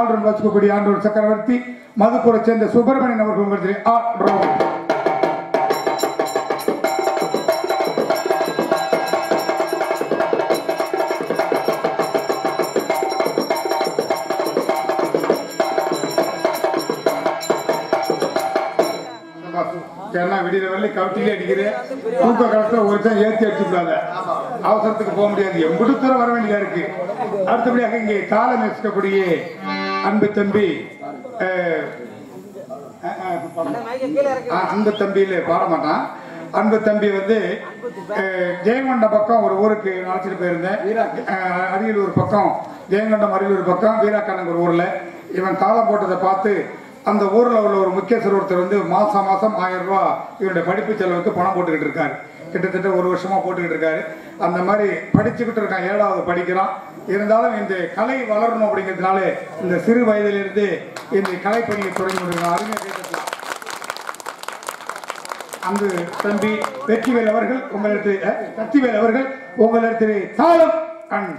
ஆளுடன் வச்சுக்கக்கூடிய ஆண்டோர் சக்கரவர்த்தி மதுக்கூரை சேர்ந்த சுப்பிரமணியன் அவர்கள் உங்களுக்கு விடிய வரல கவிட்டிலே அடிக்கிறேன் தூக்க காலத்துல ஒருத்தன் ஏற்றி அடிச்சுடாத அவசரத்துக்கு போக முடியாது எம்புட்டு தூரம் வர வேண்டியதா இருக்கு. அடுத்தபடியாக இங்கே காலம் இருக்கக்கூடிய அன்பு தம்பி அன்பு தம்பியில பாட மாட்டான். அன்பு தம்பி வந்து ஜெயங்கொண்ட பக்கம் ஒரு ஊருக்கு அழைச்சிட்டு போயிருந்தேன். அரியலூர் பக்கம் ஜெயங்கொண்டம் அரியலூர் பக்கம் வீராக்கண்ணன் ஒரு ஊர்ல இவன் காலம் போட்டதை பார்த்து அந்த ஊர்ல உள்ள ஒரு முக்கியஸ்தர் ஒருத்தர் வந்து மாசம் 1000 ரூபாய் இவனுடைய படிப்பு செலவுக்கு பணம் போட்டுக்கிட்டு இருக்காரு. கிட்டத்தட்ட ஒரு வருஷமா போட்டுக்கிட்டு இருக்காரு. அந்த மாதிரி படிச்சுக்கிட்டு இருக்கான். 7வது படிக்கிறான். இருந்தாலும் இந்த கலை வளரணும் அப்படிங்கிறதுனால இந்த சிறு வயதிலிருந்து இந்த கலை பணியை தொடங்கி கொண்டிருக்கான். அருமையா கேட்டுக்கலாம். அங்கு தம்பி வெற்றிவேல் அவர்கள் உங்களிடத்தில் சக்திவேல் அவர்கள் உங்களிடத்தில் தாளம் கண்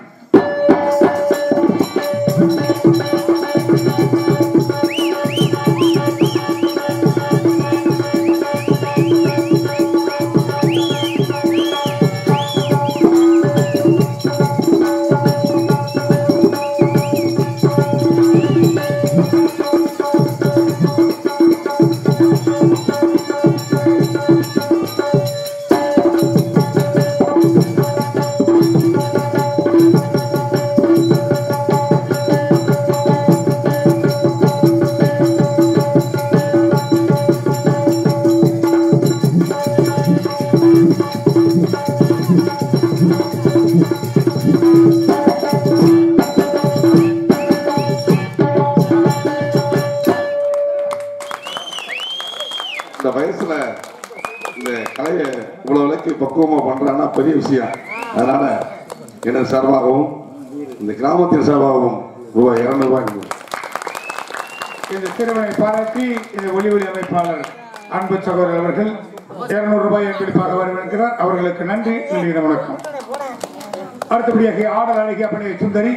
பெரிய விஷயம். அதனால எனது சார்பாகவும் இந்த கிராமத்தின் சார்பாகவும் ரூபாய் 200 இந்த சிறுவனை பாராட்டி இந்த ஒளி அமைப்பாளர் அன்பு சகோதரர் அவர்கள் 200 ரூபாய் அன்பளிப்பாக வரவேற்கிறார். அவர்களுக்கு நன்றி. வணக்கம். அடுத்தபடியாக ஆடல் அழகி அப்படி சுந்தரி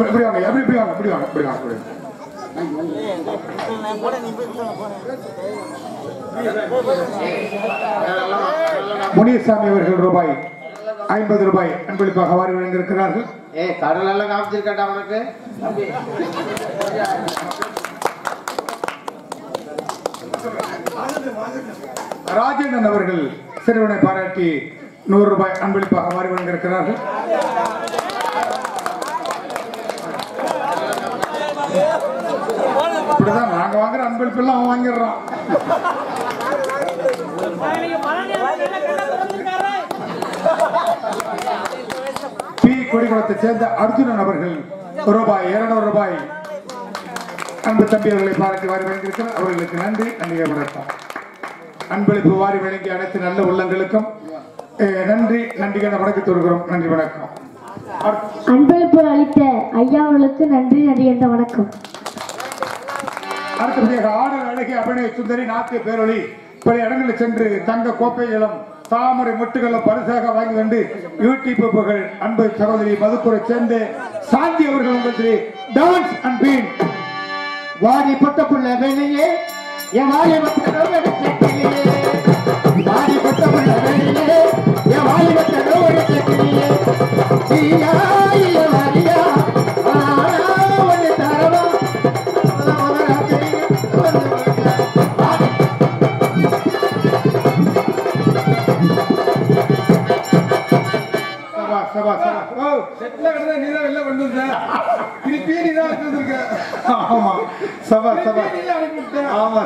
இப்படி வாங்க எப்படி வாங்க இப்படி வாங்க இப்படி வாங்க முனியசாமி அவர்கள் ரூபாய் 50 ரூபாய் அன்பளிப்பாக வாரி வழங்கியிருக்கிறார்கள். கடல் எல்லாம் காமிச்சிருக்கா உனக்கு. ராஜேந்திரன் அவர்கள் சிறுவனை பாராட்டி 100 ரூபாய் அன்பளிப்பாக வாரி வழங்கியிருக்கிறார்கள். இப்படிதான் நாங்க வாங்குற அன்பளிப்பு எல்லாம் அவன் வாங்கிடுறான். பி கொடிக்குளத்தை சேர்ந்த அர்ஜுனன் அவர்கள் ரூபாய் 200 ரூபாய் அன்பு தம்பி அவர்களை பாராட்டி வாரி வழங்கியிருக்கிறார். அவர்களுக்கு நன்றி. நன்றியை வணக்கம். அன்பளிப்பு வாரி வழங்கிய அனைத்து நல்ல உள்ளங்களுக்கும் நன்றி. நன்றிகளை வணக்கி தருகிறோம். நன்றி வணக்கம். அன்பளிப்பு அளித்த ஐயா அவர்களுக்கு நன்றி. நன்றி என்ற வணக்கம். அடுத்தபடியாக ஆடல் அழகி அபிநய சுந்தரி நாட்டிய பேரொழி பல இடங்களில் சென்று தங்க கோப்பைகளும் தாமரை முட்டுகளும் பரிசாக வாங்கி வந்து யூடியூப் புகழ் அன்பு சகோதரி மதுக்கூரை சேர்ந்து சாந்தி அவர்கள் உங்களுக்கு டான்ஸ் அண்ட் பீன் வாடி பட்ட புள்ள வெளியே என் வாலி பட்ட வாடி பட்ட புள்ள வெளியே என் வாலி பட்ட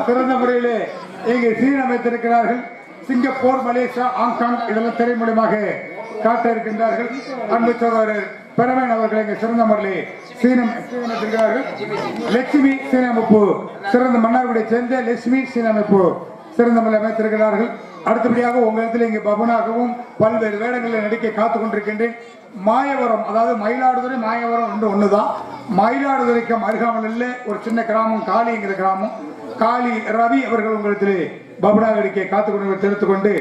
சிறந்த முறையிலே இங்கே சீன் அமைத்திருக்கிறார்கள். சிங்கப்பூர், மலேசியா, ஹாங்காங் இதெல்லாம் திரைமூலமாக காட்ட இருக்கின்றார்கள். அன்பு சகோதரர் பெருமன் அவர்கள் இங்கே சிறந்த முறையிலே சீனமைத்திருக்கிறார்கள். லட்சுமி சீனமைப்பு சிறந்த மன்னார்குடியை சேர்ந்த லட்சுமி சீனமைப்பு சிறந்த முறையில் அமைத்திருக்கிறார்கள். அடுத்தபடியாக உங்களிடத்தில் இங்கே பவனாகவும் பல்வேறு வேடங்களில் நடிக்க காத்துக் கொண்டிருக்கின்றேன். மாயவரம், அதாவது மயிலாடுதுறை மாயவரம் ஒண்ணுதான். மயிலாடுதுறைக்கு அருகாமல் ஒரு சின்ன கிராமம் காளிங்கிற கிராமம். காளி ரவி அவர்கள் உங்களிடத்தில் பபுனா நடிக்க காத்துக் கொண்டு தெரிவித்துக் கொண்டு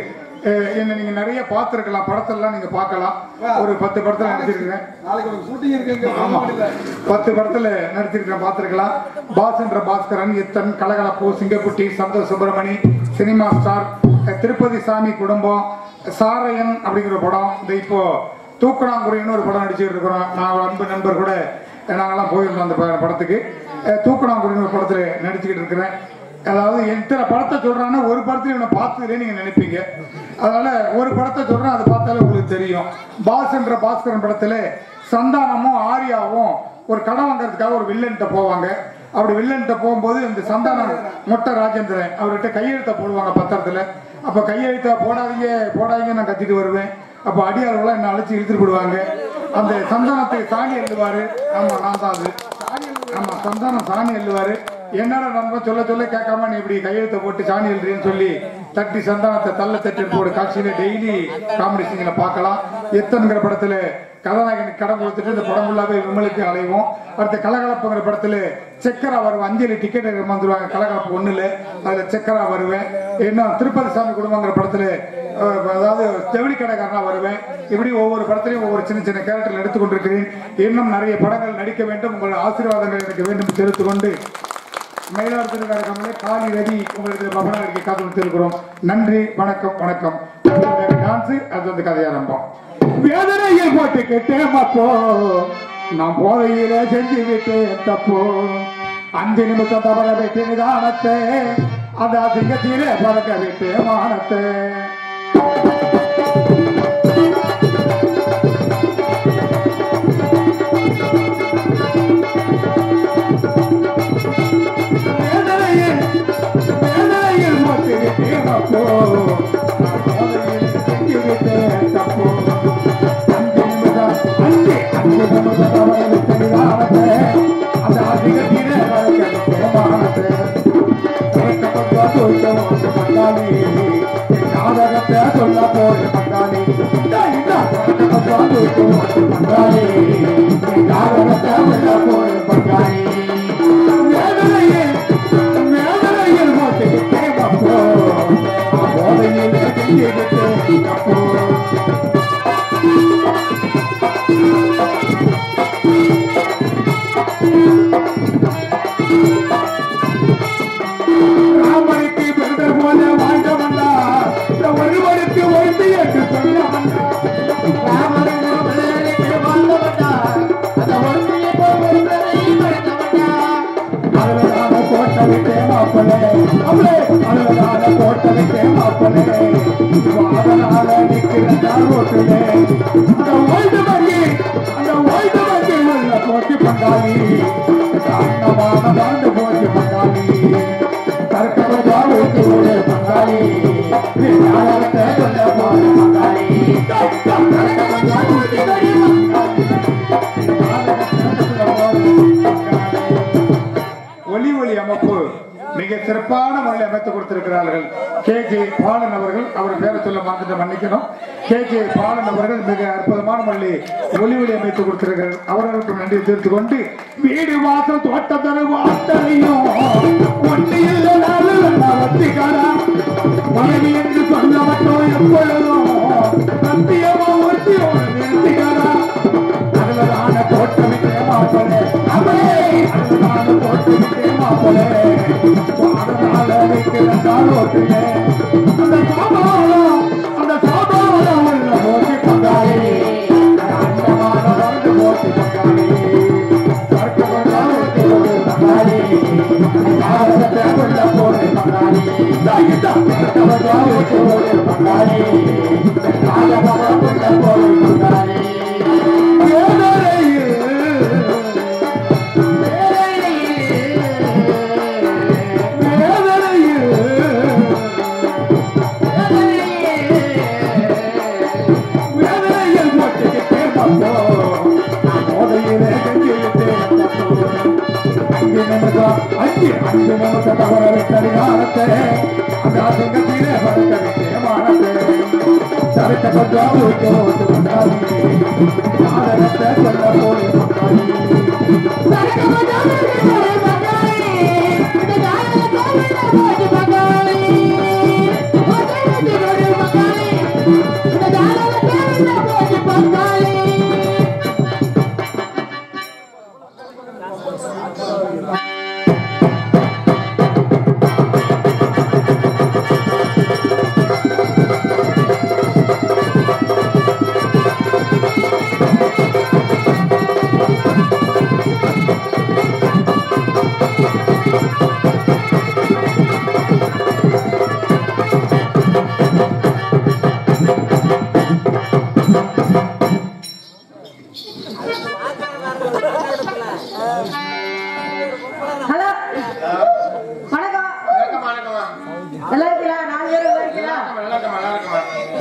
என்ன நீங்க நிறைய பார்த்திருக்கலாம், படத்தெல்லாம் நீங்க பார்க்கலாம். ஒரு 10 படத்துல நடிச்சிருக்கேன். நாளைக்கு ஒரு ஷூட்டிங் இருக்கு. ஆமா, 10 படத்துல நடிச்சிருக்கேன், பார்த்திருக்கலாம். பாஸ்ன்ற பாஸ்கரன், எத்தன், கலகலப்பு, சிங்கக்குட்டி, சந்தோஷ் சுப்பிரமணி, சினிமா ஸ்டார், திருப்பதி சாமி குடும்பம், சாரையன் அப்படிங்கிற படம். இந்த இப்போ தூக்கணாங்குறைன்னு ஒரு படம் நடிச்சுட்டு இருக்கிறோம். நான் அன்பு நண்பர் கூட நாங்கெல்லாம் போயிருந்தோம் அந்த படத்துக்கு. தூக்கணாங்குறைன்னு ஒரு படத்துல நடிச்சுக்கிட்டு இருக்கிறேன். அதாவது எத்தனை படத்தை சொல்றான்னு ஒரு படத்துல இவனை பார்த்ததுலேயே நீங்க நினைப்பீங்க. அதனால ஒரு படத்தை சொல்றேன், அதை பார்த்தாலே உங்களுக்கு தெரியும். பாஸ்ன்ற பாஸ்கரன் படத்துல சந்தானமும் ஆரியாவும் ஒரு கடன் வாங்கறதுக்காக ஒரு வில்லன்கிட்ட போவாங்க. அப்படி வில்லன்கிட்ட போகும்போது இந்த சந்தானம் மொட்டை ராஜேந்திரன் அவர்கிட்ட கையெழுத்த போடுவாங்க பத்திரத்துல. அப்ப கையெழுத்த போடாதீங்க நான் கத்திட்டு வருவேன். அப்ப அடியாளர்கள்லாம் என்ன அழைச்சி இழுத்துட்டு போடுவாங்க. அந்த சந்தானத்தை சாணி எழுதுவாரு. ஆமா, நான் தான் அது. ஆமா, சந்தானம் சாணி எழுதுவாரு. என்னடா நம்ம சொல்ல கேட்காம நீ இப்படி கையெழுத்த போட்டு சாணி எழுதுறேன்னு சொல்லி தட்டி சந்தானத்தை தட்டி போடு காட்சியில டெய்லி காமெடி சீன்ல பார்க்கலாம். எத்தன்கிற படத்துல கதாநாயகனுக்கு கடன் கொடுத்துட்டு இந்த படம் ஃபுல்லாவே விமலுக்கு அலைவோம். அடுத்த கலகலப்புங்கிற படத்துல செக்கரா வருவேன். 5 டிக்கெட் வந்துருவாங்க. கலகலப்பு 1ல அதுல செக்கரா வருவேன். இன்னும் திருப்பதி சாமி குடும்பங்கிற படத்துல அதாவது ஜவுளி கடைக்காரனா வருவேன். இப்படி ஒவ்வொரு படத்திலையும் ஒவ்வொரு சின்ன சின்ன கேரக்டர் எடுத்துக் கொண்டிருக்கிறேன். இன்னும் நிறைய படங்கள் நடிக்க வேண்டும். உங்கள் ஆசீர்வாதங்கள் எனக்கு வேண்டும் தெரிவித்துக் கொண்டு மயிலாடுதுறை காலி ரவி உங்களுக்கு பபனா இருக்க காத்திருக்கிறோம். நன்றி, வணக்கம். வணக்கம். டான்ஸ் அது வந்து கதையாரம்பம். வேதனையில் போட்டு கேட்டேமாப்போ, நான் போதையில செஞ்சு விட்டேன் தப்போ. 5 நிமிஷம் தவற விட்டு நிதானத்தை, அந்த சிங்கத்திலே பறக்க விட்டு மானத்தை. சொல்ல போய் பங்காளி பங்காளி மேலையில் போட்டுக்கிட்டே பப்போ போதையில் தப்போ. ராமனுக்கு பெருதல் போல வாழ்ந்த வந்தா ஒருவருக்கு ஒன்று என்று சொல்ல வந்தா. ராமனுக்கு வாழ்ந்த வந்தா அந்த ஒன்றியை அழுவதான கோட்டை விட்டே மாப்பலே அவளே அழுவதான கோட்டை விட்டே மாப்பலே அதனால நிற்கிறதா ரோட்டிலே அந்த ஓய்வு வங்கி உள்ள போச்சு பங்காளி அன்னமான வாழ்ந்து போச்சு பங்காளி கற்கவதா ஊட்டி ஒரு பங்காளி ஞானத்தை சொல்ல போற பங்காளி கற்கவதா ஊட்டி ஒலி அமைப்பு மிக சிறப்பான முறையில் அமைத்து கொடுத்திருக்கிறார்கள். கே.ஜே. பாலன் அவர்கள், அவர் பேரை சொல்ல மாத்திட்டு மன்னிக்கணும். கே.ஜே. பாலன் அவர்கள் மிக அற்புதமான முறையில் ஒலி அமைத்து கொடுத்திருக்கிறார்கள். அவர்களுக்கு நன்றி தெரிவித்துக் கொண்டு வீடு வாசல் தோட்ட தருவாட்டையும் மனைவி என்று சொல்ல மட்டும் எப்பொழுதும் சத்தியமா ஒட்டியோடு நிறுத்திகாரா அதுலதான தோட்டமிட்டே மாப்பலே அவளே அதுலதான தோட்டமிட்டே மாப்பலே அதனால வைக்கிறதால் ஓட்டிலே அந்த சாபாவளம் உள்ள போட்டி பங்காளி அந்தமான வந்து போட்டி பங்காளி கற்கவதால் ஓட்டி ஒரு பங்காளி ஆரத்தை உள்ள போட்டி பங்காளி கற்கவதால் ஓட்டி ஒரு பங்காளி காலபவம் உள்ள போட்டி பங்காளி அஞ்சு நமக்கு தவற விட்டடிகாரத்தை அந்த சிங்கத்திலே பறக்க விட்டே மானத்தை சரக்க கொஞ்சம் ஊட்டு ஓட்டு பங்காளி ஆதரத்தை சொல்ல போய் பங்காளி ஹலோ வணக்கம். நல்லா இருக்கீங்களா? 4 பேர் நல்லா இருக்கீங்களா?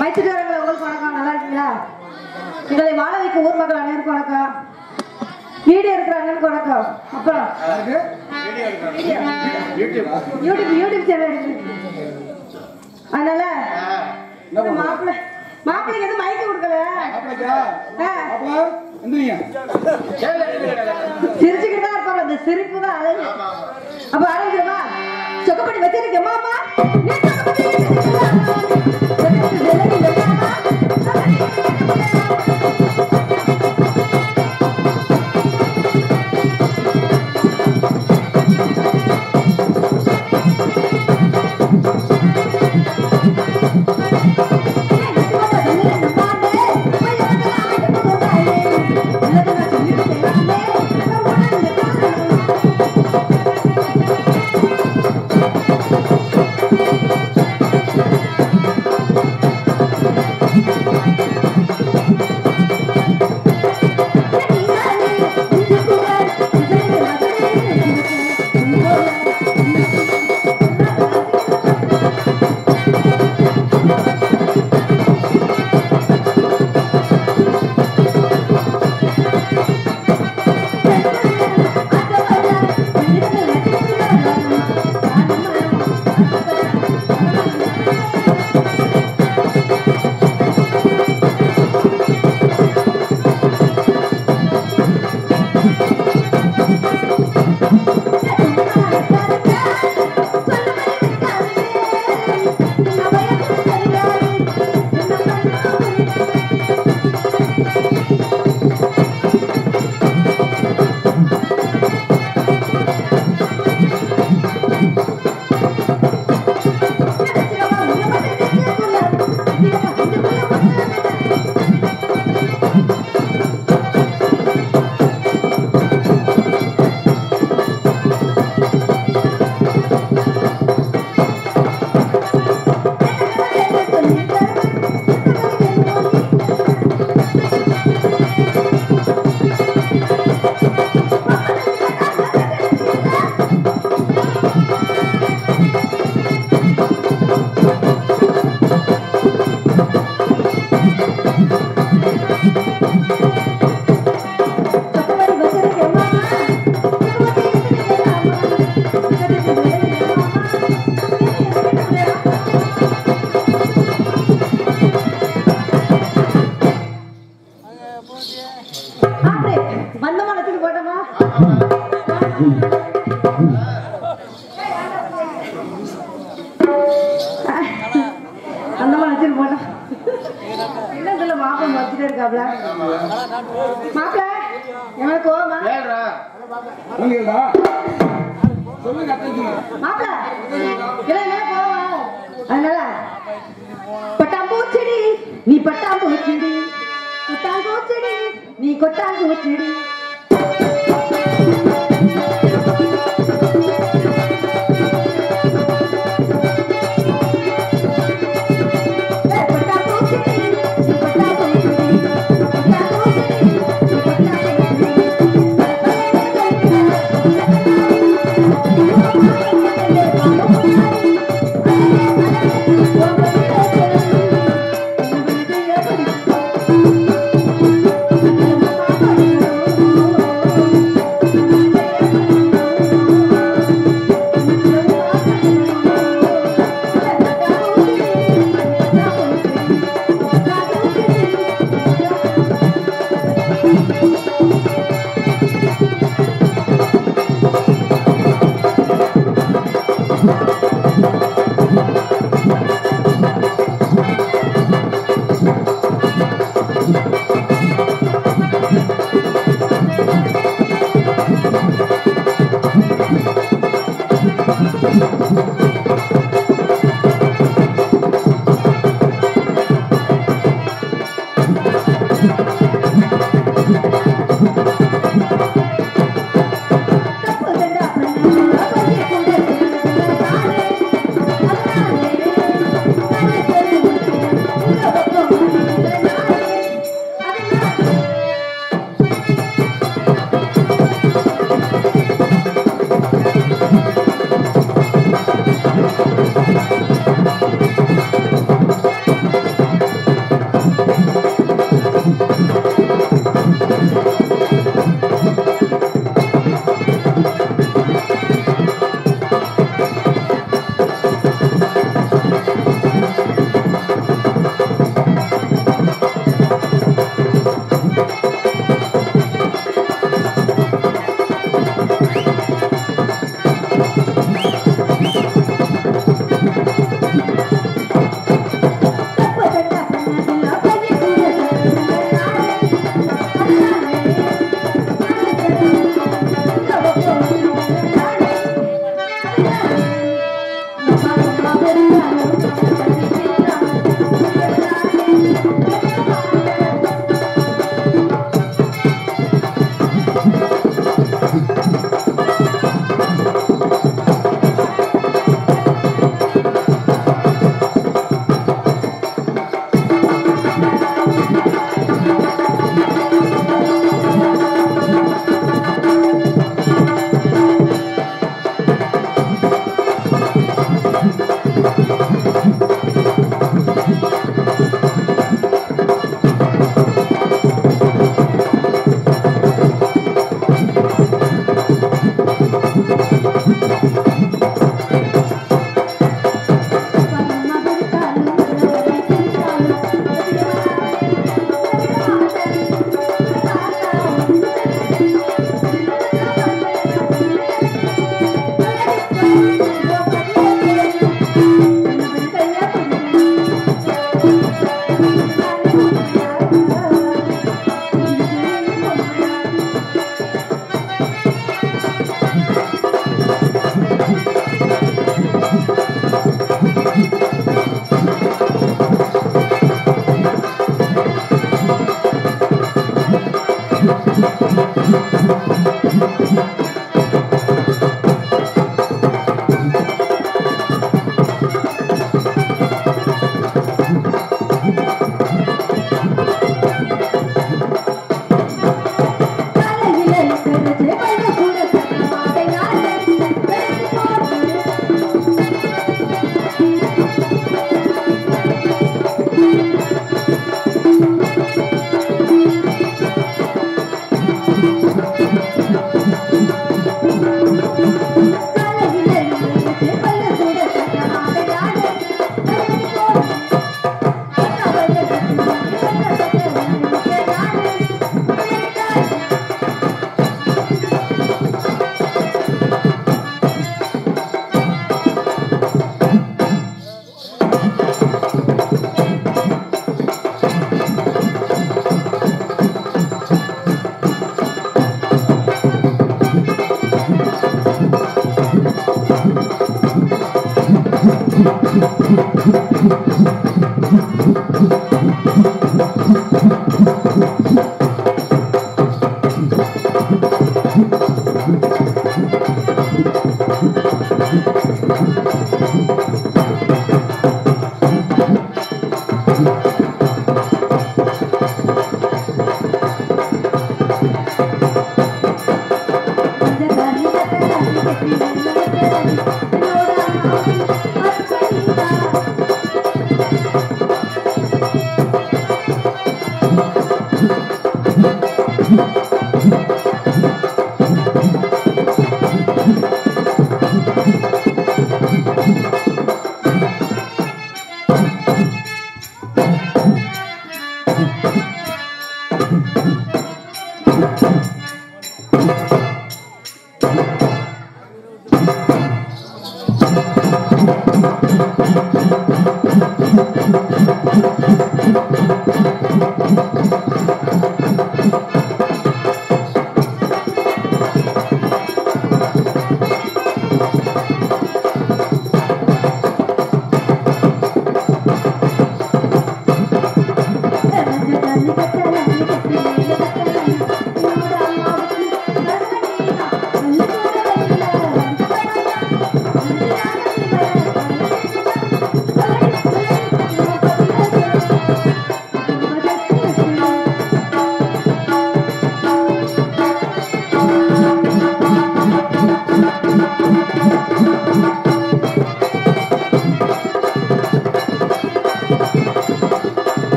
மைத்துக்காரங்களா உங்களுக்கு வணக்கம். நல்லா இருக்கீங்களா? எங்களை வாழ வைக்க ஊர் மக்கள் அனைவருக்கும் வணக்கம். வீடியோ எடுக்கிறாங்கன்னு வணக்கம். அப்புறம் யூடியூப் சேனல் இருக்கு. அதனால மாப்பிள்ளைக்கு எதுவும் மயக்க கொடுக்கல. சிரிச்சுக்கிட்டு தான் இருப்பாங்க. அந்த சிரிப்பு தான் அழகு. அப்ப ஆரம்பிக்கிறோமா? சொக்கப்படி வச்சிருக்கேன் மாமா. அந்த மாதிரி வச்சுட்டு போட்டோம். என்ன சொல்ல மாப்பிள்ள வச்சுட்டே இருக்காப்ல. மாப்பிள்ள எங்களுக்கு கோவமா மாப்பிள்ள என்ன கோவமா? அதனால பட்டாம்பூச்செடி நீ பட்டாம்பூச்செடி, கொட்டாங்கூச்செடி நீ கொட்டாங்கூச்செடி.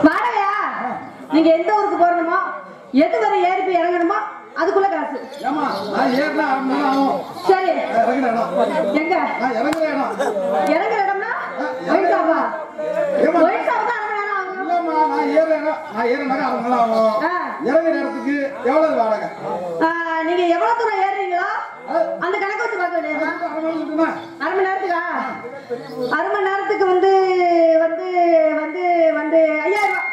வாடகையா? நீங்க எந்த ஊருக்கு போறணுமோ எது வரை ஏறி போய் இறங்கணுமோ அதுக்குள்ள காசு. சரி எங்க இறங்குற இடம்னா ஒயின் ஷாப்பா? ஒயின் ஷாப் தான் அரை மணி நேரம் ஆகும். நீங்க எவ்வளவு தூரம் ஏறுறீங்களோ அந்த கணக்கு வச்சு பார்க்க வேண்டியதா? அரை மணி நேரத்துக்கா? அரை மணி நேரத்துக்கு வந்து வந்து வந்து வந்து 5000 ரூபாய்.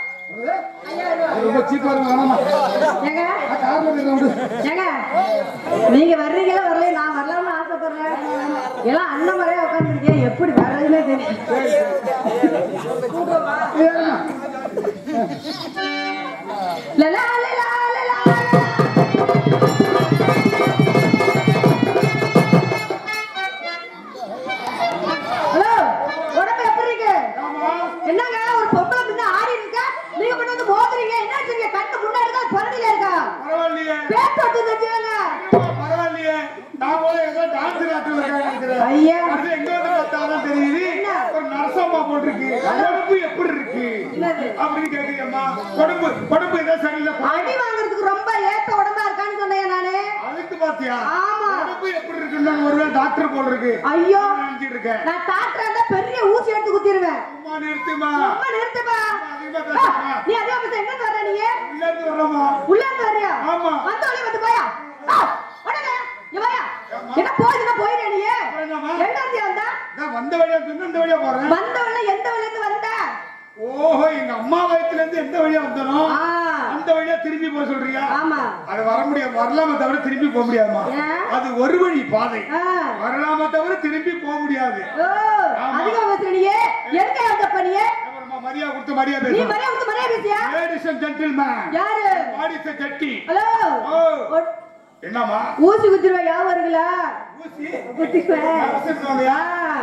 நீங்க வர்றீங்களா வரல? நான் வரலாம்னு ஆசைப்படுறேன். எல்லாம் அண்ணன் மாதிரியே உட்காந்துருக்கேன், எப்படி வர்றதுன்னே தெரியும். ஹலோ, உடம்பு எப்படி இருக்கு? என்னங்க ஒரு பொம்பளை பின்ன ஆடி இருக்க, நீங்க மட்டும் வந்து மோதுறீங்க. என்ன வச்சுங்க? கட்டு முன்னாடி தான் பரடில இருக்கா? பரவாயில்லையே. பேர் தொட்டு வச்சுங்க. பரவாயில்லையே. நான் போல ஏதோ டான்ஸ் காட்டுல இருக்கேன். ஐயா. அது எங்க வந்து பார்த்தாலும் தெரியுது. ஒரு நரசம்மா போட்டுருக்கு. உடம்பு எப்படி இருக்கு? அப்படி கேக்குறீங்கம்மா. உடம்பு ஏதோ சரியில்லை. அடி வாங்குறதுக்கு ரொம்ப ஏத்த உடம்பா இருக்கான்னு சொன்னேன் நானு. அதுக்கு பாத்தியா? ஆமா. உடம்பு எப்படி இருக்குன்னு ஒருவேளை டாக்டர் போல இருக்கு. ஐயோ. நினைச்சிட்டு இருக்கேன். நான் டாக்டரா இருந்தா பெரிய ஊசி எடுத்து குத்திடுவேன். அம்மா நிறுத்துமா. அம்மா நிறுத்துமா. நீ அதே பத்தி எங்க வர்ற நீ? உள்ள இருந்து வரமா? உள்ள இருந்து வரியா? ஆமா. வந்த வழிய வந்து போயா. உடனே நீ போயா. என்ன போயிடுனா போயிரே நீ. எங்க இருந்து வந்தா? நான் வந்த வழியா சொன்ன இந்த வழியா போறேன். வந்த வழிய எந்த வழியில இருந்து வந்த? ஓஹோ, எங்க அம்மா வயித்துல இருந்து எந்த வழியா வந்தனோ அந்த வழியா திரும்பி போக சொல்றியா? ஆமா. அது வர முடியாது, வரலாம தவிர திரும்பி போக முடியாதுமா. அது ஒரு வழி பாதை, வரலாம தவிர திரும்பி போக முடியாது. அதிக வசனியே எங்க அந்த பணியே மரியாதை கொடுத்து மரியாதை நீ மரியாதை கொடுத்து மரியாதை பேசியா? Ladies and gentlemen. யாரு? வாடிஸ் ஜெட்டி. ஹலோ. என்னம்மா ஊசி குத்திடுவா? யாவ வருங்களா? ஊசி குத்திடுவா?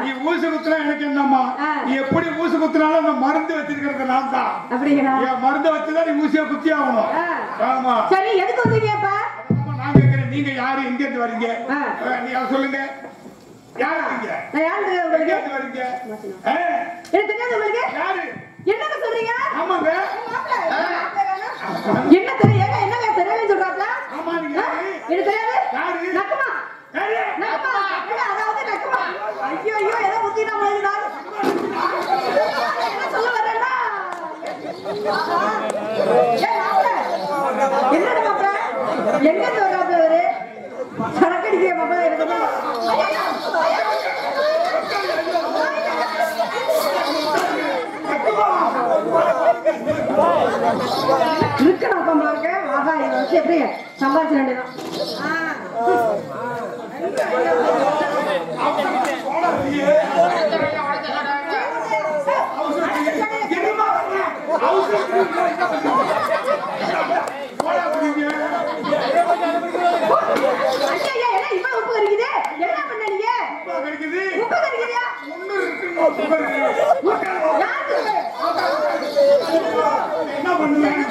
நீ ஊசி குத்துனா எனக்கு என்னம்மா? நீ எப்படி ஊசி குத்துனாலும் அந்த மருந்து வச்சிருக்கிறது நான் தான். அப்படிங்களா? என் மருந்து வச்சுதான் நீ ஊசியா குத்தி ஆகணும். ஆமா. சரி, எதுக்கு வந்தீங்க இப்ப? நான் கேட்கிறேன், நீங்க யாரு, எங்க இருந்து வரீங்க? நீங்க சொல்லுங்க. யாரு நீங்க? நான் யாரு உங்களுக்கு? எங்க வரீங்க? எனக்கு தெரியாது உங்களுக்கு. யாரு? என்னங்க சொல்றீங்க? ஆமாங்க. என்ன தெரியும்? என்னங்க தெரியலன்னு சொல்றாப்ல? ஆமா. நீங்க எனக்கு தெரியாது. யாரு? நக்கமா. யாரு? நக்கமா. அதாவது நக்கமா. ஐயோ ஐயோ, ஏதோ புத்தி நம்ம எழுதுறாரு. என்ன சொல்ல வரேன்? இருக்கணும் அப்பா இருக்கு. ஆஹா இதை வச்சு எப்படி சம்பாதிச்ச வேண்டியதான். உப்பு கறிக்குது என்ன பண்ண நீங்க? உப்பு கறிக்கிறியா? என்ன பண்ணுவேன்?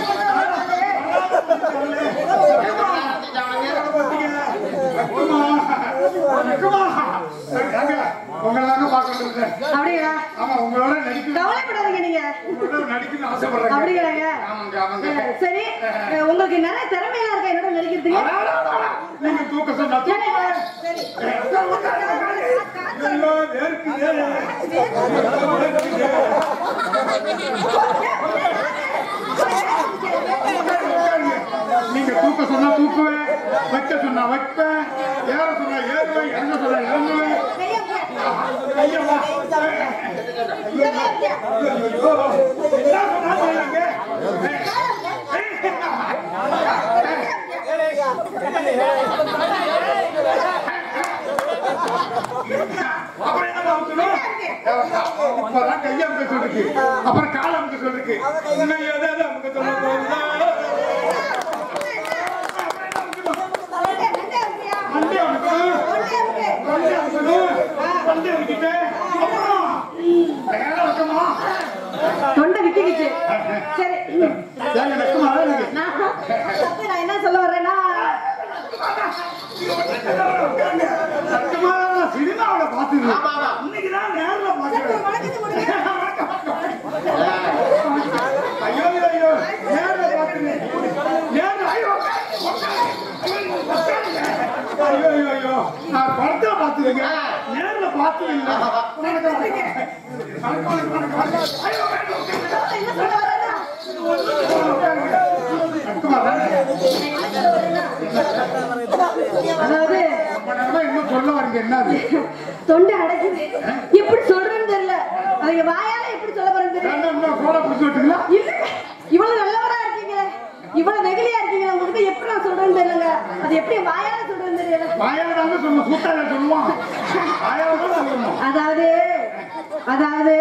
உங்களதாங்க பாக்க அப்படியா? ஆமா உங்களோட நடிக்க கவலைப்படாதீங்க நீங்க நடிக்கணும்னு ஆசைப்படுறேன். அப்படிங்களாங்க? சரி உங்களுக்கு நிறைய திறமையா இருக்கா என்னோட நடிக்கிறதுக்கு? நீங்க தூக்க சொன்னா நீங்க தூக்க சொன்னா தூக்குவேன், வைக்க சொன்னா வைப்பேன், ஏற சொன்னா ஏறுவேன், இறங்க சொன்னா இறங்குவேன். இப்பதான் கையை அமுக்க சொல்லிருக்கு, அப்புறம் காலை அமுக்க சொல்லிருக்கு. இன்னும் ஏதாவது அமுக்க சொல்ல போகுதா? தொண்டை விட்டுக்கிச்சு. சரி நான் என்ன சொல்ல வர்றேன்னா சினிமாவோட பாத்துருக்கேன். இன்னைக்குதான் நேர்ல ஐயோ ஐயோ நேர்ல பாத்துருக்கேன். ஐயோ ஐயோ ஐயோ நான் படத்துல பாத்துருக்கேன், நேர்ல பாத்து இல்லை. அதாவது இன்னும் சொல்ல வரீங்க என்னது? தொண்டை அடைக்குது, எப்படி சொல்றேன்னு தெரியல. அவங்க வாயால எப்படி சொல்ல போறேன்னு தெரியல. இல்ல இவ்வளவு நல்லவரா இருக்கீங்க, இவ்வளவு வெகுளியா இருக்கீங்க, உங்ககிட்ட எப்படி நான் சொல்றேன்னு தெரியலங்க. அது எப்படி வாயால சொல்றேன்னு தெரியல. வாயால சொல்லுவோம், சூட்டால சொல்லுவோம். அதாவது அதாவது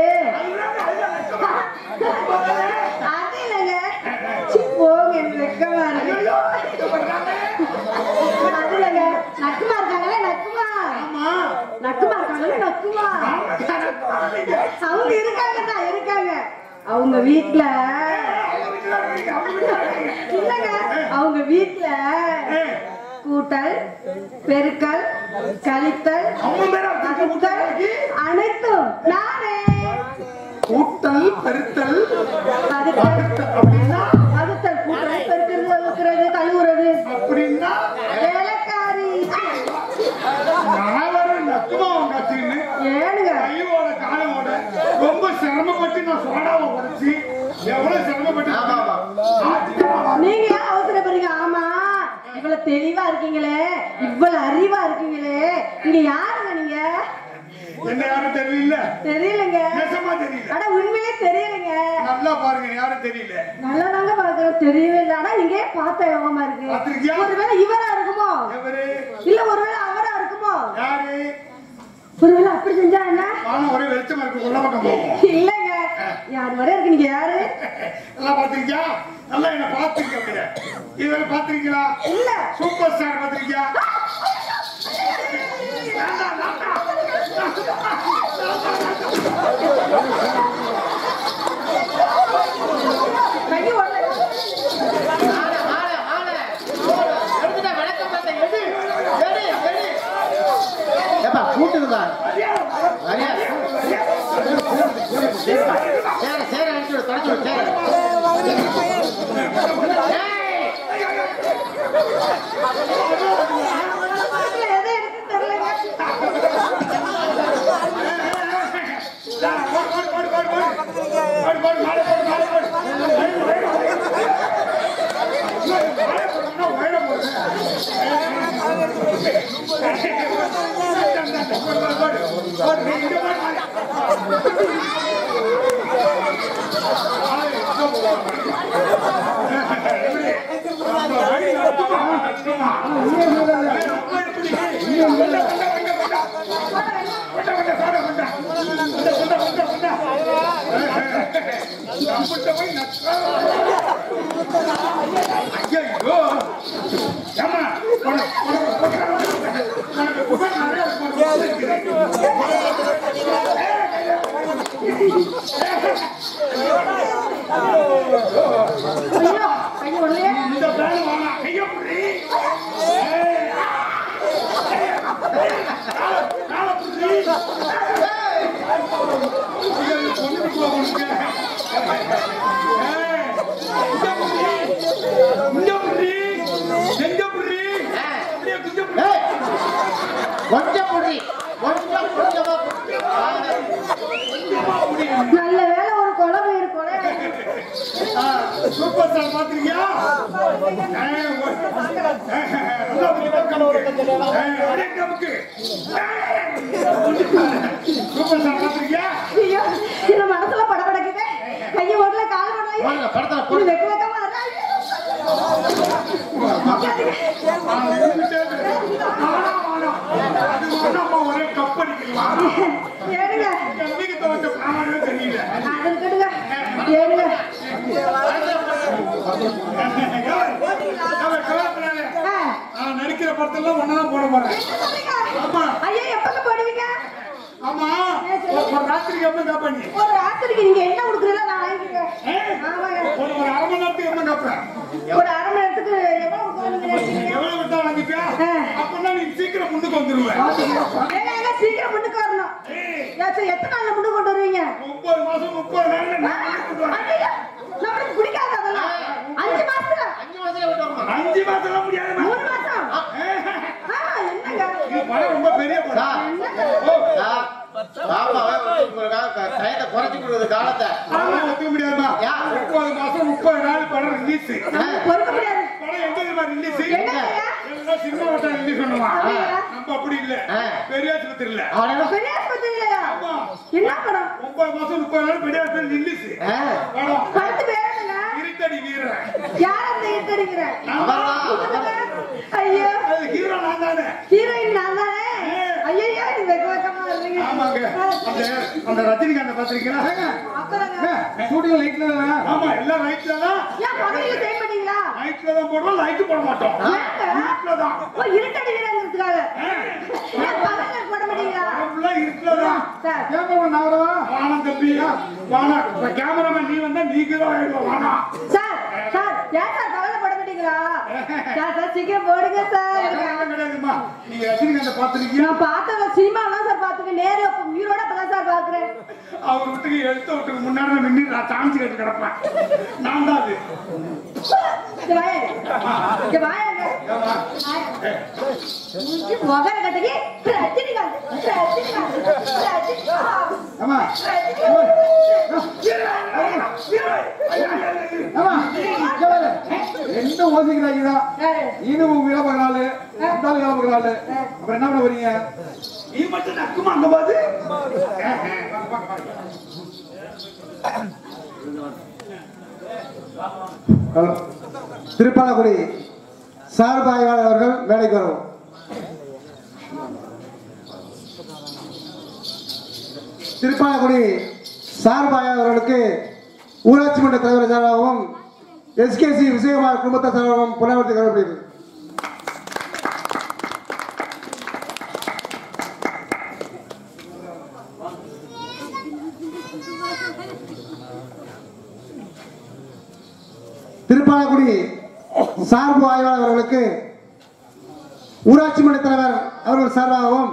அது இல்லைங்க, போங்க எனக்கு வெக்கமா இருக்கு. அது இல்லைங்க, நக்குமா இருக்காங்களே நக்குமா, நக்குமா இருக்காங்களே நக்குமா, அவங்க இருக்காங்கதான் இருக்காங்க. அவங்க வீட்டுல இல்லங்க, அவங்க வீட்டுல கூட்டல் பெருக்கல் கழித்தல் வகுத்தல் அனைத்தும் நானே. கூட்டல் பெருத்தல் அப்படின்னா வகுத்தல், கூட்டல் பெருக்கிறது வகுக்கிறது கழுவுறது அப்படின்னா வேலைக்காரி. ஏனுங்க கையோட காலோட ரொம்ப சிரமப்பட்டு நான் சோடாவை உடைச்சு எவ்வளவு சிரமப்பட்டு நீங்க ஏன் அவசரப்படுறீங்க? ஆமா இவ்வளவு தெளிவா இருக்கீங்களே, இவ்வளவு அறிவா இருக்கீங்களே, நீங்க யாருங்க? நீங்க என்ன யாரும் தெரியல? தெரியலங்க. நிஜமா தெரியல. ஆனா உண்மையிலே தெரியலங்க. நல்லா பாருங்க, யாரும் தெரியல. நல்லா தாங்க பாக்குறோம், தெரியவே இல்லை. ஆனா இங்க பார்த்த யோகமா இருக்கு. பாத்திருக்கியா? ஒருவேளை இவரா இருக்குமோ, இல்ல ஒருவேளை அவரா இருக்குமோ. யாரு? ஒருவேளை அப்படி செஞ்சா என்ன? நானும் ஒரே வெளிச்சமா இருக்கு, உள்ள பக்கம் போவோம். இல்லங்க, யார் வரை இருக்கு? நீங்க யாரு? நல்லா பாத்திருக்கியா? நல்லா என்ன பாத்திருக்க? இதுவரை பாத்திருக்கீங்களா? இல்ல. சூப்பர் ஸ்டார் பாத்திருக்கியா? கையை ஓடல. கூட்டுதுதான் சேர சேர அடிச்சு தொடச்சு சேர எதை எடுத்து தெரியலங்க. ஆ நல்ல வேலை ஒரு குழம்பு இருக்கும். சூப்பர் ஸ்டார் பாத்திருக்கியா? சூப்பர் ஸ்டார் பாத்திருக்கியா? இந்த மனசுல படபடக்குது. கையை ஓடல கால் ஓடல. படத்துல இது வெக்க வெக்கமா ஒரே கப்படிக்கலாம் ஏடுங்க கண்ணிக்கு தோற்ற பிராமணமே தெரியல. அது கடுங்க ஏடுங்க நடிக்கிற படத்தெல்லாம் ஒன்னதான் போட போறேன். ஆமா ஐயா எப்பங்க போடுவீங்க? ஆமா ஒரு ராத்திரிக்கு எப்ப காப்பாணி ஒரு ராத்திரிக்கு நீங்க என்ன கொடுக்குறீங்களோ நான் வாங்கிக்கிறேன். ஆமாங்க. ஒரு அரை மணி நேரத்துக்கு எப்ப காப்பேன்? ஒரு அரை மணி நேரத்துக்கு எவ்வளவு கொடுக்குறீங்க? எவ்வளவு விட்டா வாங்கிப்பியா? அப்பதான் நீ சீக்கிரம் முன்னுக்கு வந்துருவேன். ஏங்க சீக்கிரம் முன்னுக்கு வரணும். எத்தனை நாள்ல முன்னுக்கு கொண்டு வருவீங்க? 9 மாசம் 30 நாள்ல நான் முன்னுக்கு வருவேன். ஐயா, நம்மளுக்கு பிடிக்காது அதெல்லாம். 5 மாசத்துல 5 மாசம் முடியாது. 3 மாசம். என்னங்க இது படம் ரொம்ப பெரிய படம். குறைச்சு கொடுக்குறது காலத்தை ஒத்துக்க முடியாதுமா. 30 மாசம் 30 நாள் படம் ரிலீஸ். பொறுக்க முடியாது. படம் எங்க தெரியுமா ரிலீஸ்? என்னங்கய்யா? எல்லாம் சின்ன வட்டம் ரிலீஸ் பண்ணுவான். அப்படியா? நம்ம அப்படி இல்ல, பெரிய ஆஸ்பத்திரி இல்ல. பெரிய ஆஸ்பத்திரி இல்லையா? ஆமா. என்ன படம்? 9 மாசம் 30 நாள் பெரிய ஆஸ்பத்திரி ரிலீஸ். படம் படத்து பேர் என்னங்க? இருட்டடி வீரன். யார் அந்த இருட்டடிங்கிற? நான் ஐயோ, அது ஹீரோ நான் தானே. ஹீரோயின் நான் தானே. ஐயோ, இது வெக்க வெக்கமா இருக்கீங்க. ஆமாங்க. அந்த ரஜினிகாந்த் பாத்திருக்கீங்களா? அப்புறங்க ஷூட்டிங் லைட்ல தானா? ஆமா, எல்லாம் லைட்ல தான். ஏன் பகலில செய்ய மாட்டீங்களா? லைட்ல தான் போடுறோம், லைட் போட மாட்டோம். லைட்ல தான். ஓ, இருட்டடி வீரங்கிறதுக்காக. ஏன் பகலில போட மாட்டீங்களா? ஃபுல்லா இருட்டுல தான். சார், கேமரா நான் வரவா? வானம் தம்பி. வானா. கேமராமேன் நீ வந்தா நீங்க தான் ஆயிடுவா. வானா. சார், சார், ஏன் சார் பகலில போட மாட்டீங்களா? சார், சார், சீக்கிரம் போடுங்க சார். கிடையாதுமா. நீங்க ரஜினிகாந்த் பாத்திருக்கீங்க? நான் பார்த்த சினிமாலாம் சார் பார்த்துக்கேன். நேர்ல உயிரோட இப்பதான் சார் பார்க்கிறேன். அவர் வீட்டுக்கு எழுத்த வீட்டுக்கு முன்னாடி நின்று நான் சாமிச்சு கட்டு கிடப்பேன். நான் தான் அது. இங்க வாயாங்க. இங்க வாயாங்க. முகர கட்டகி ரஜினிகாந்த், ரஜினிகாந்த், ரஜினிகாந்த். ஆமா. ஆமா. என்ன ஓசிக்கிறாங்க? இன்னும் வேலை பார்க்கறாளு, இருந்தாலும் வேலை பார்க்கறாளு. அப்புறம் என்ன பண்ண வரீங்க? நீ மட்டும் நக்குமா அங்க பாத்து? திருப்பாலக்குடி சார்பு ஆய்வாளர் அவர்கள் மேடைக்கு வரவும். திருப்பாலக்குடி சார்பு ஆய்வாளர்களுக்கு ஊராட்சி மன்ற தலைவர் சார்பாகவும் எஸ்கேசி விஜயகுமார் குடும்பத்தார் சார்பாகவும் புனர்வர்த்தி கருதப்படுகிறது. திருப்பாலக்குடி சார்பு ஆய்வாளர் அவர்களுக்கு ஊராட்சி மன்ற தலைவர் அவர்கள் சார்பாகவும்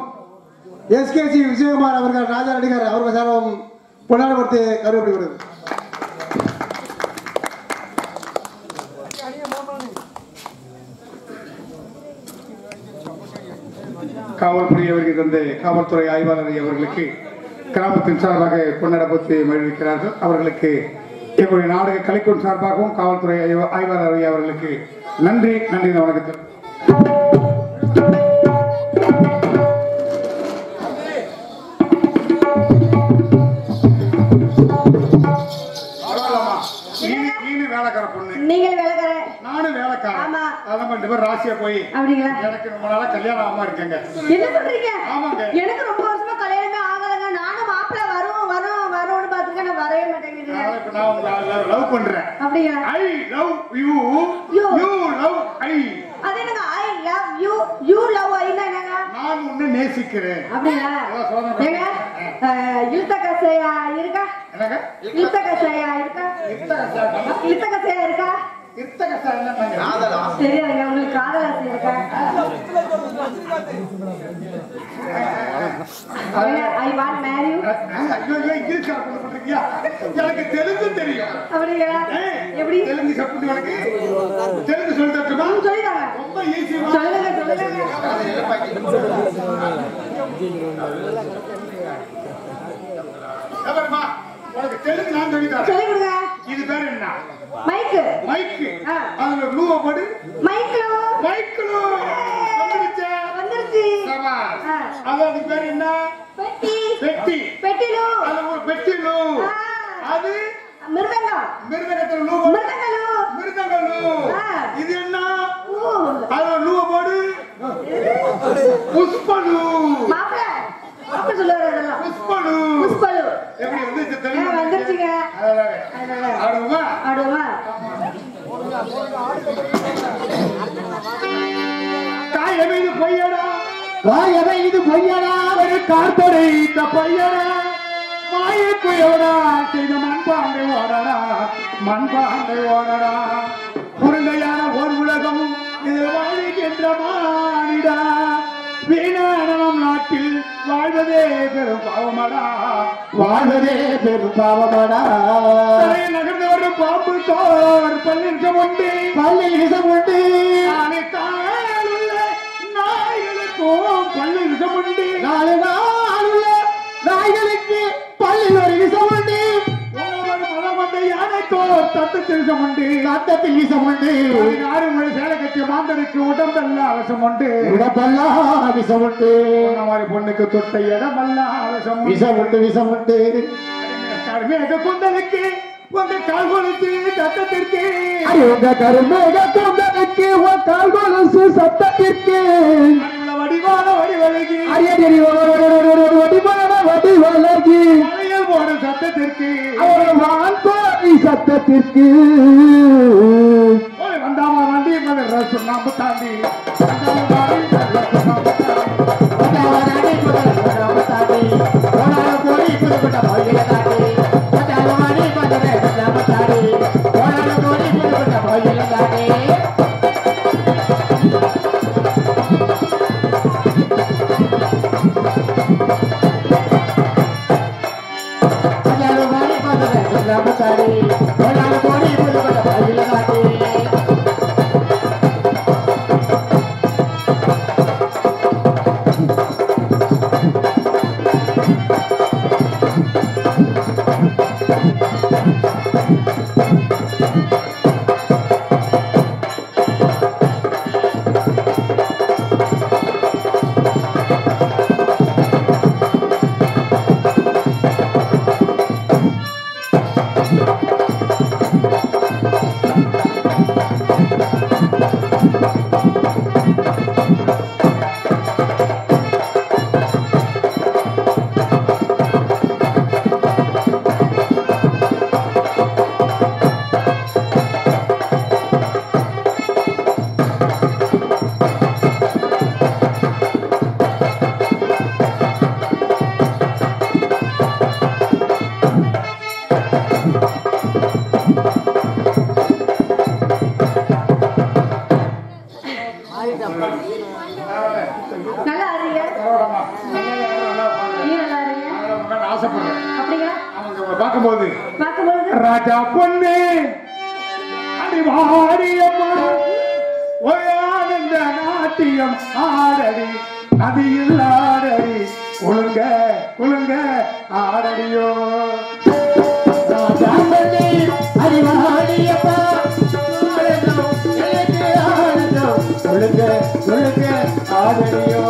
எஸ்கேசி விஜயகுமார் அவர்கள் ராஜா நடிகர் அவர்கள் சார்பாகவும் புனர்வர்த்தி கருதப்படுகிறது. காவல்துறை அவர்கள் தந்த காவல்துறை ஆய்வாளர் அவர்களுக்கு கிராமத்தின் சார்பாக கொண்டாடப்பட்டு மகிழ்விக்கிறார்கள். அவர்களுக்கு எங்களுடைய நாடக கலைக்குழு சார்பாகவும் காவல்துறை ஆய்வாளர் அவர்களுக்கு நன்றி. நன்றி. வணக்கத்தில் பொண்ணு. நீங்க வேலைக்கார. நானும் வேலைக்காரன். ஆமா. அதான் 2 பேரும் ராசியா போய். அப்படிங்களா? எனக்கு ரொம்ப நாளா கல்யாணம் ஆகாம இருக்கேங்க. என்ன பண்றீங்க? ஆமாங்க. எனக்கு ரொம்ப வருஷமா கல்யாணமே ஆகலங்க. நானும் மாப்பிள்ளை வரும்னு பாத்துருக்கேன். நான் வரவே மாட்டேங்குது. நான் உங்களை லவ் பண்றேன். அப்படிங்களா? I love you. You. You love I. அது என்னங்க? I love you. You love I என்னங்க? நான் உன்னை நேசிக்கிறேன். அப்படிங்களா? ஏங்க இழுத்த கசையா இருக்கா? என்னங்க? இழுத்த கசையா இருக்கா? இழுத்த கசையா இருக்கா? இத்தகசா என்னங்க? காதலா? தெரியாதுங்க. உங்களுக்கு காதல் ஆசை இருக்கா? I want marry you. ஐயோ இங்கிலீஷ் பொண்ணு பண்றீங்க. எனக்கு தெலுங்கு தெரியும். அப்படிங்களா? எப்படி? தெலுங்கு சப்புட்டு எனக்கு. தெலுங்கு சொல்லி தரட்டுமா? சொல்லிதாங்க. ரொம்ப ஈஸி. சொல்லுங்க. எவர்மா உனக்கு தெலுங்கு நான் சொல்லி தரேன். சொல்லி கொடுங்க. இது பேர் என்ன? மைக்கு. மைக்கு. அதுல லூவ போடு. மைக்லோ. மைக்லோ. வந்துருச்சு. சபாஷ். அது பேர் என்ன? பெட்டி. பெட்டி. பெட்டிலு. அது ஒரு பெட்டிலு. அது மிருதங்கம். மிருதங்கத்துல லூவ. மிருதங்கலு. இது என்ன? அது லூவ போடு. புஷ்பலு. மாப்பிள்ளை சொல்லுவாரு அதெல்லாம். புஷ்பலு. எப்படி வந்து தெலுங்கு வந்துருச்சுங்க. ஆடுவா? காயவை இது பொய்யடா ஒரு கார்பரை இந்த பையடா மாயக்குயோடா செய்த மண்பாண்டை ஓடடா குருந்தையான ஒரு உலகம் இது வாழ்கின்ற மானிடா வீணானவம் நாட்டில் வாழ்வதே பெரும் பாவமடா நகர்ந்து வரும் பாம்பு தோர் பல்லிசம் உண்டு அனைத்தாளுள்ள நாய்களுக்கும் பல்லு விஷம் உண்டு 4 நாளுள்ள நாய்களுக்கு பல்லில் ஒரு விஷம் உண்டு மதம் வந்த யானைக்கோ தத்தத்தில் விஷம் உண்டு 6 மணி சேலை கட்டிய மாந்தருக்கு உடம்பெல்லாம் விஷம் உண்டு மாதிரி பொண்ணுக்கு தொட்ட இடமெல்லாம் விஷம் உண்டு கருமேக குந்தலுக்கு உங்க கால் கொலுசு சத்தத்திற்கு கருமேக குந்தலுக்கு உன் கால் கொலுசு சத்தத்திற்கு வடிவான வடிவழகி வடிவழகி மலையில் போடும் சத்தத்திற்கு சத்தத்திற்கு வந்தாமா வண்டி சுண்ணாம்பு தாண்டி பார்க்கும்போது ராஜா பொண்ணு அடிவாரியம்மா ஒரு ஆனந்த நாட்டியம் ஆடடி நதியில் ஆடடி குலுங்க ஆடடியோ ராஜா பொண்ணு அடிவாரியம்மா குலுங்க ஆடடியோ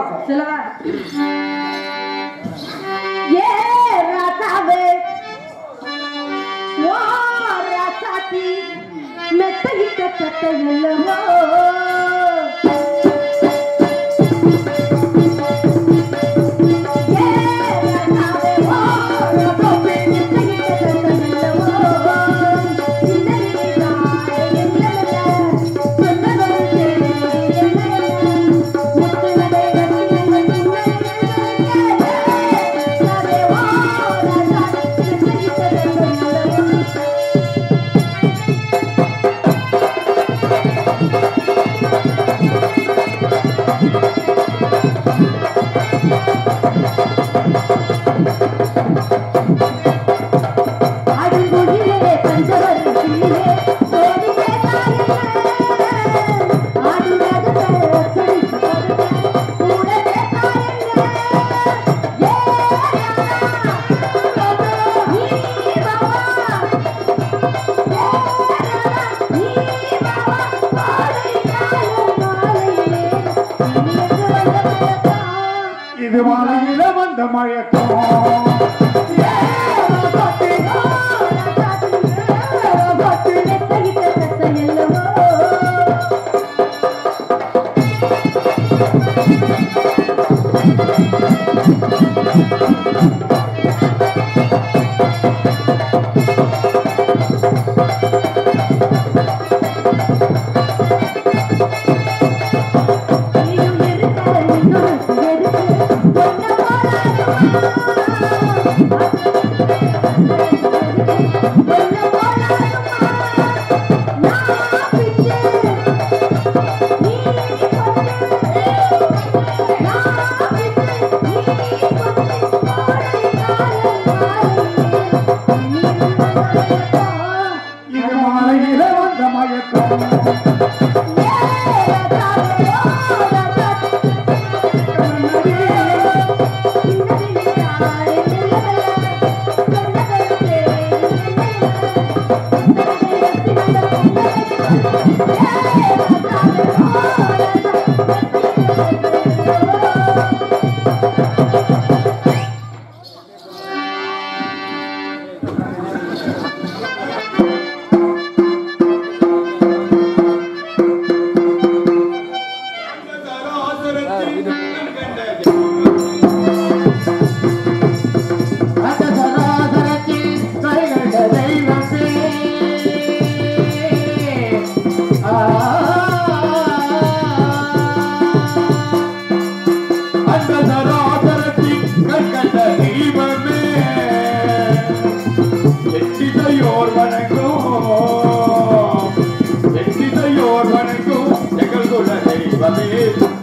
பார்ப்போம். சொல்லவா? ஏ ராசாவே ஓ ராசாத்தி மெத்தையிட்ட தத்தை அல்லவோ இது மாலையில வந்த மயக்கம் இது மாலையில வந்த மயக்கம்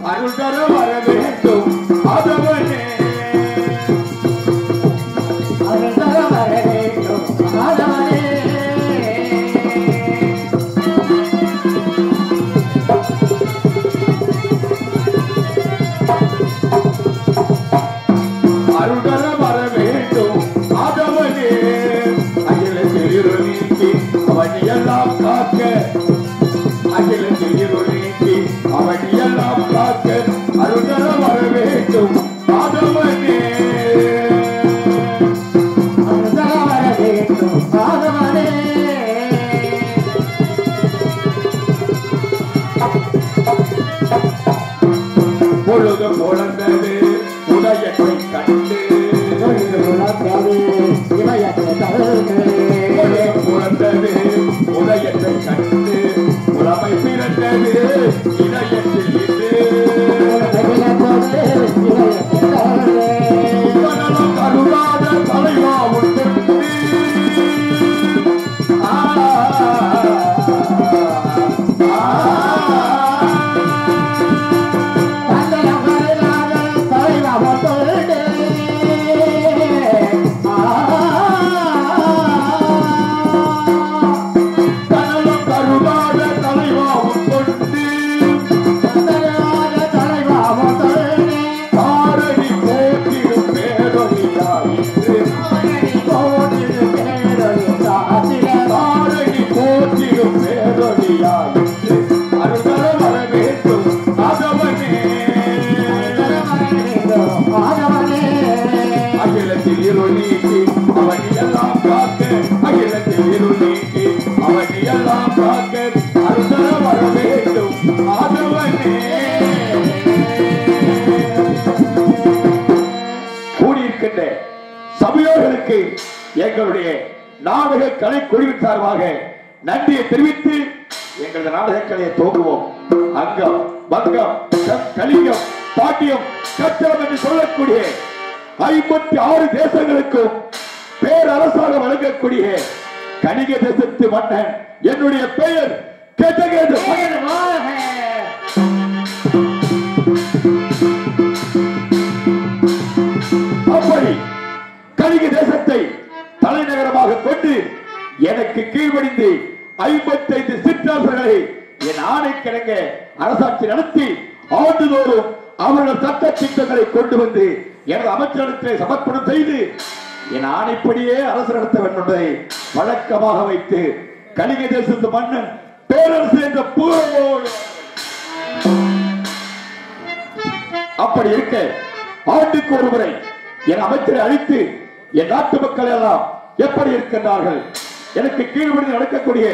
அருள் தர வர வேண்டும் ஆதவனே அருள் தர வர வேண்டும் ஆதவனே அருள் தர வர வேண்டும் ஆதவனே அகிலத்தில் இருள் நீக்கி அவனையெல்லாம் காக்க அகிலத்தில் இருள் நீக்கி அவனையெல்லாம் காக்க அகிலத்தில் இருள் நீக்கி அவன் எல்லாம் காக்க அகிலத்தில் இருள் நீக்கி அவன் எல்லாம் காக்க அருந்தர வர வேண்டும் ஆதவனே. கூடியிருக்கின்ற சபையோர்களுக்கு எங்களுடைய நாடக கலை குழுவின் சார்பாக நன்றியை தெரிவித்து எங்களது நாடக கலையை துவங்குவோம். அங்கம், வங்கம், கலிங்கம், பாட்டியம், கச்சலம் என்று சொல்லக்கூடிய 56 தேசங்களுக்கும் பேரரசாக வழங்கக்கூடிய கணிக தேசத்து மன்னன் என்னுடைய பெயர் கஜகேது. அப்படி கணிக தேசத்தை தலைநகரமாக கொண்டு எனக்கு கீழ்வடிந்து 55 சிற்றரசர்களை என் ஆணைக்கிணங்க அரசாட்சி நடத்தி ஆண்டுதோறும் அவர்கள் சட்ட திட்டங்களை கொண்டு வந்து எனது அமைச்சரிடத்திலே சமர்ப்பணம் செய்து என் ஆணைப்படியே அரசு நடத்த வேண்டும் என்பதை வழக்கமாக வைத்து கலிங்க தேசத்து மன்னன் பேரரசு என்ற புகழோடு அப்படி இருக்க ஆண்டுக்கு ஒரு முறை என் அமைச்சரை அழைத்து என் நாட்டு மக்கள் எல்லாம் எப்படி இருக்கின்றார்கள், எனக்கு கீழ்படி நடக்கக்கூடிய